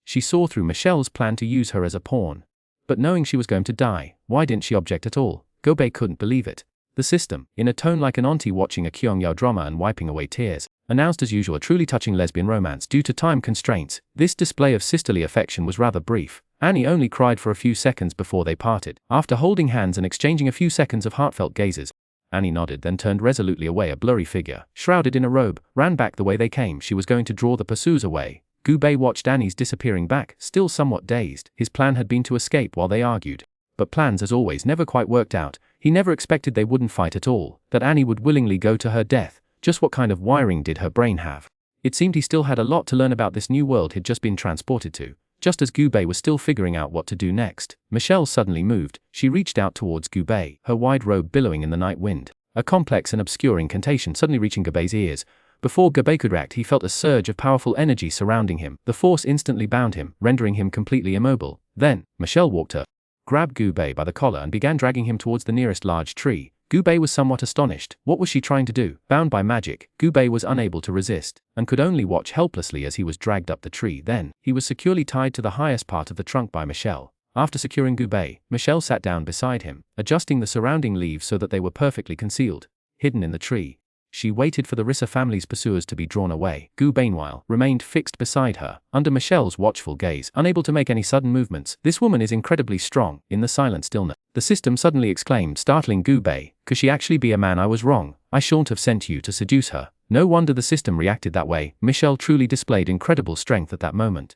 She saw through Michelle's plan to use her as a pawn. But knowing she was going to die, why didn't she object at all? Gubei couldn't believe it. The system, in a tone like an auntie watching a Xuanhuan drama and wiping away tears, announced as usual a truly touching lesbian romance. Due to time constraints, this display of sisterly affection was rather brief. Annie only cried for a few seconds before they parted. After holding hands and exchanging a few seconds of heartfelt gazes, Annie nodded, then turned resolutely away. A blurry figure, shrouded in a robe, ran back the way they came. She was going to draw the pursuers away. Gubei watched Annie's disappearing back, still somewhat dazed. His plan had been to escape while they argued. But plans, as always, never quite worked out. He never expected they wouldn't fight at all, that Annie would willingly go to her death. Just what kind of wiring did her brain have? It seemed he still had a lot to learn about this new world he'd just been transported to. Just as Gubei was still figuring out what to do next, Michelle suddenly moved. She reached out towards Gubei, her wide robe billowing in the night wind. A complex and obscure incantation suddenly reaching Gubei's ears, Before Gubei could react, he felt a surge of powerful energy surrounding him. The force instantly bound him, rendering him completely immobile. Then, Michelle walked up, grabbed Gubei by the collar and began dragging him towards the nearest large tree. Gubei was somewhat astonished. What was she trying to do? Bound by magic, Gubei was unable to resist, and could only watch helplessly as he was dragged up the tree. Then, he was securely tied to the highest part of the trunk by Michelle. After securing Gubei, Michelle sat down beside him, adjusting the surrounding leaves so that they were perfectly concealed, hidden in the tree. She waited for the Rissa family's pursuers to be drawn away. Gubei, meanwhile, remained fixed beside her, under Michelle's watchful gaze, unable to make any sudden movements. This woman is incredibly strong. In the silent stillness, the system suddenly exclaimed, startling Gubei. Could she actually be a man? I was wrong. I shouldn't have sent you to seduce her. No wonder the system reacted that way. Michelle truly displayed incredible strength at that moment.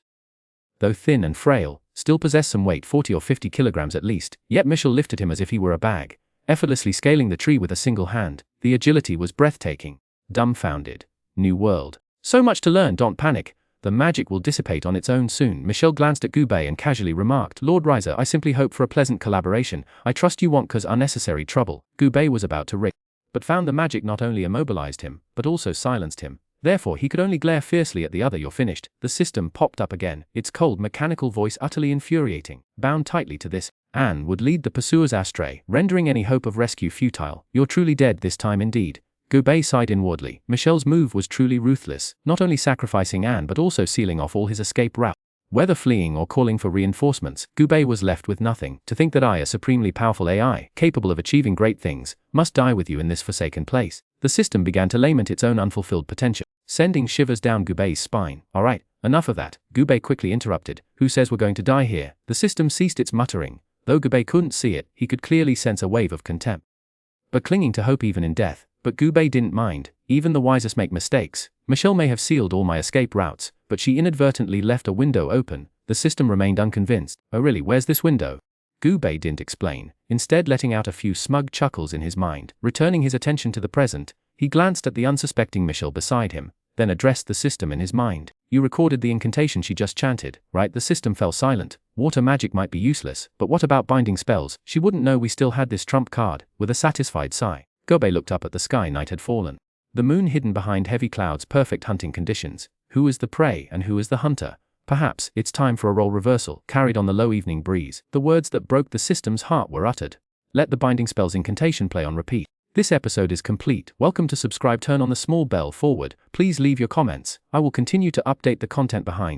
Though thin and frail, still possessed some weight, 40 or 50 kilograms at least, yet Michelle lifted him as if he were a bag, effortlessly scaling the tree with a single hand. The agility was breathtaking. Dumbfounded. New world. So much to learn. Don't panic. The magic will dissipate on its own soon. Michelle glanced at Gubei and casually remarked, Lord Riser, I simply hope for a pleasant collaboration. I trust you won't cause unnecessary trouble. Gubei was about to but found the magic not only immobilized him, but also silenced him. Therefore he could only glare fiercely at the other. You're finished. The system popped up again, its cold mechanical voice utterly infuriating. Bound tightly to this, Anne would lead the pursuers astray, rendering any hope of rescue futile. You're truly dead this time indeed. Gubei sighed inwardly. Michelle's move was truly ruthless, not only sacrificing Anne but also sealing off all his escape route. Whether fleeing or calling for reinforcements, Gubei was left with nothing. To think that I, a supremely powerful AI, capable of achieving great things, must die with you in this forsaken place. The system began to lament its own unfulfilled potential, sending shivers down Gubei's spine. Alright, enough of that, Gubei quickly interrupted. Who says we're going to die here? The system ceased its muttering. Though Gubei couldn't see it, he could clearly sense a wave of contempt, but clinging to hope even in death. But Gubei didn't mind. Even the wisest make mistakes. Michelle may have sealed all my escape routes, but she inadvertently left a window open. The system remained unconvinced. Oh really, where's this window? Gubei didn't explain, instead letting out a few smug chuckles in his mind. Returning his attention to the present, he glanced at the unsuspecting Michelle beside him, then addressed the system in his mind. You recorded the incantation she just chanted, right? The system fell silent. Water magic might be useless, but what about binding spells? She wouldn't know we still had this trump card. With a satisfied sigh, Gubei looked up at the sky. Night had fallen. The moon hidden behind heavy clouds. Perfect hunting conditions. Who is the prey and who is the hunter? Perhaps it's time for a role reversal. Carried on the low evening breeze, the words that broke the system's heart were uttered. Let the binding spells incantation play on repeat. This episode is complete. Welcome to subscribe. Turn on the small bell forward. Please leave your comments. I will continue to update the content behind.